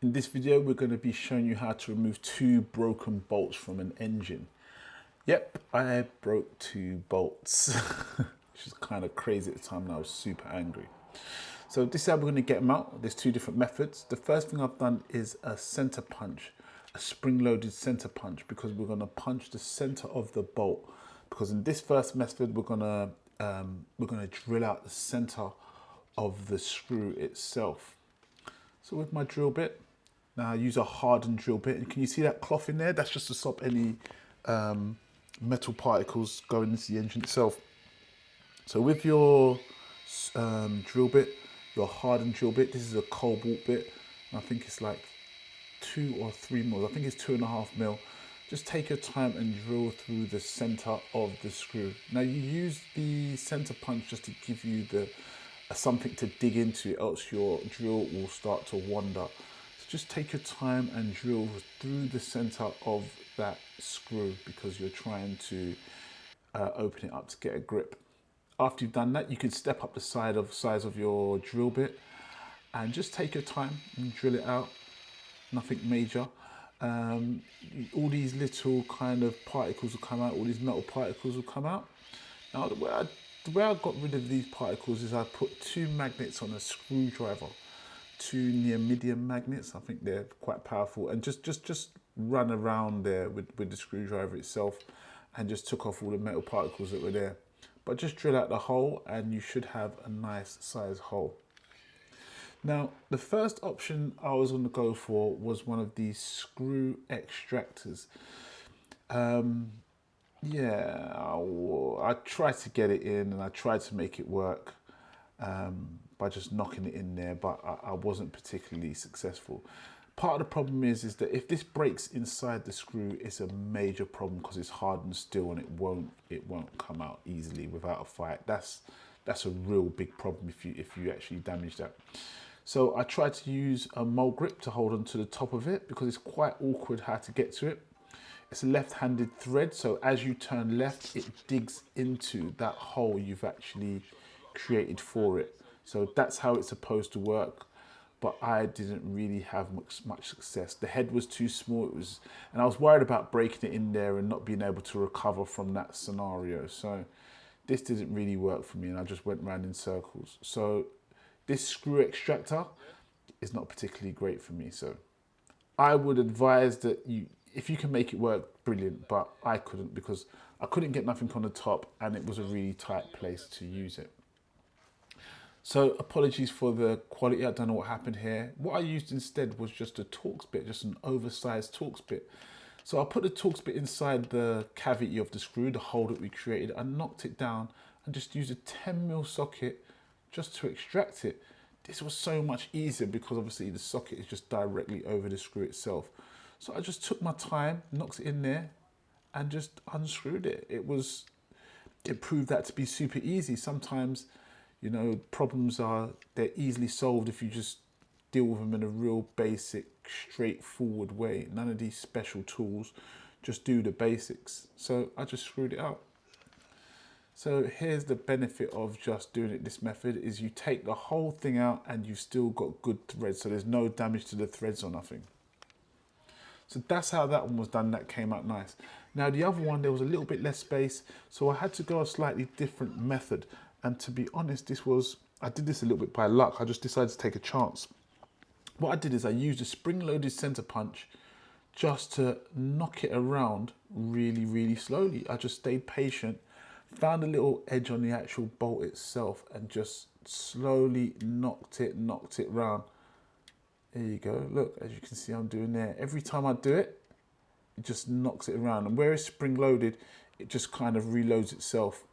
In this video, we're going to be showing you how to remove two broken bolts from an engine. Yep, I broke two bolts, which is kind of crazy at the time and I was super angry. So this is how we're going to get them out. There's two different methods. The first thing I've done is a center punch, a spring-loaded center punch, because we're going to punch the center of the bolt. Because in this first method, we're going to drill out the center of the screw itself. So with my drill bit, now I use a hardened drill bit, and can you see that cloth in there? That's just to stop any metal particles going into the engine itself. So with your drill bit, your hardened drill bit, this is a cobalt bit, and I think it's like 2 or 3 mils. I think it's 2.5 mil. Just take your time and drill through the center of the screw. Now you use the center punch just to give you the something to dig into, else your drill will start to wander. So just take your time and drill through the center of that screw because you're trying to open it up to get a grip. After you've done that, you can step up the size of your drill bit and just take your time and drill it out. Nothing major. All these little kind of particles will come out, all these metal particles will come out. Now the way I got rid of these particles is I put 2 magnets on a screwdriver, 2 neodymium magnets. I think they're quite powerful, and just run around there with the screwdriver itself and just took off all the metal particles that were there. But just drill out the hole and you should have a nice size hole. Now, the first option I was going to go for was one of these screw extractors. Yeah, I tried to get it in and I tried to make it work by just knocking it in there, but I wasn't particularly successful. Part of the problem is that if this breaks inside the screw, it's a major problem because it's hardened steel and it won't come out easily without a fight. That's a real big problem if you actually damage that. So I tried to use a mole grip to hold onto the top of it because it's quite awkward how to get to it. It's a left-handed thread, so as you turn left, it digs into that hole you've actually created for it. So that's how it's supposed to work, but I didn't really have much success. The head was too small, and I was worried about breaking it in there and not being able to recover from that scenario. So this didn't really work for me, and I just went around in circles. So this screw extractor is not particularly great for me. So I would advise that if you can make it work, brilliant, but I couldn't because I couldn't get nothing on the top and it was a really tight place to use it. So apologies for the quality, I don't know what happened here. What I used instead was just a Torx bit, just an oversized Torx bit. So I put the Torx bit inside the cavity of the screw, the hole that we created. I knocked it down and just used a 10 mil socket just to extract it. This was so much easier because obviously the socket is just directly over the screw itself. So I just took my time, knocked it in there and just unscrewed it. It proved that to be super easy. Sometimes, you know, problems they're easily solved if you just deal with them in a real basic, straightforward way. None of these special tools, just do the basics. So I just screwed it out. So here's the benefit of just doing it this method is you take the whole thing out and you've still got good threads. So there's no damage to the threads or nothing. So that's how that one was done. That came out nice. Now the other one, there was a little bit less space. So I had to go a slightly different method. And to be honest, I did this a little bit by luck. I just decided to take a chance. What I did is I used a spring-loaded center punch just to knock it around really, really slowly. I just stayed patient, found a little edge on the actual bolt itself and just slowly knocked it round. There you go. Look, as you can see, I'm doing there. Every time I do it, it just knocks it around. And where it's spring-loaded, it just kind of reloads itself.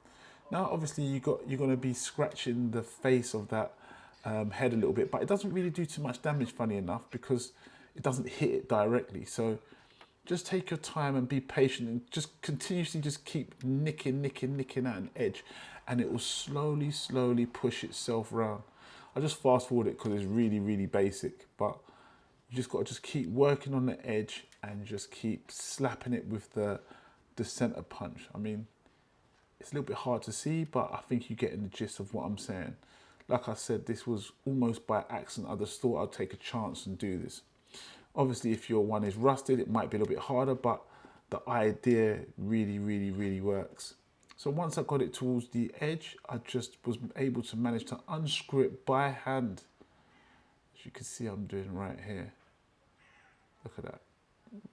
Now, obviously, you're going to be scratching the face of that head a little bit, but it doesn't really do too much damage, funny enough, because it doesn't hit it directly. So just take your time and be patient and just continuously just keep nicking at an edge, and it will slowly push itself around. I just fast forward it because it's really, really basic, but you just got to just keep working on the edge and just keep slapping it with the center punch. I mean, it's a little bit hard to see, but I think you're getting the gist of what I'm saying. Like I said, this was almost by accident. I just thought I'd take a chance and do this. Obviously, if your one is rusted, it might be a little bit harder, but the idea really works. So once I got it towards the edge, I just was able to manage to unscrew it by hand. As you can see, I'm doing right here. Look at that.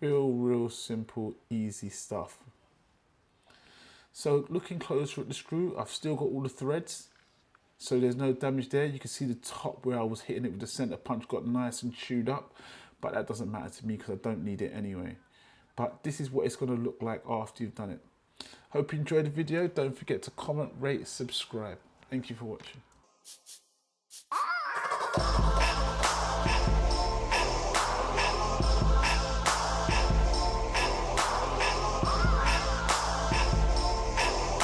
Real simple, easy stuff. So looking closer at the screw, I've still got all the threads. So there's no damage there. You can see the top where I was hitting it with the center punch got nice and chewed up, but that doesn't matter to me because I don't need it anyway. But this is what it's going to look like after you've done it. Hope you enjoyed the video. Don't forget to comment, rate, subscribe. Thank you for watching.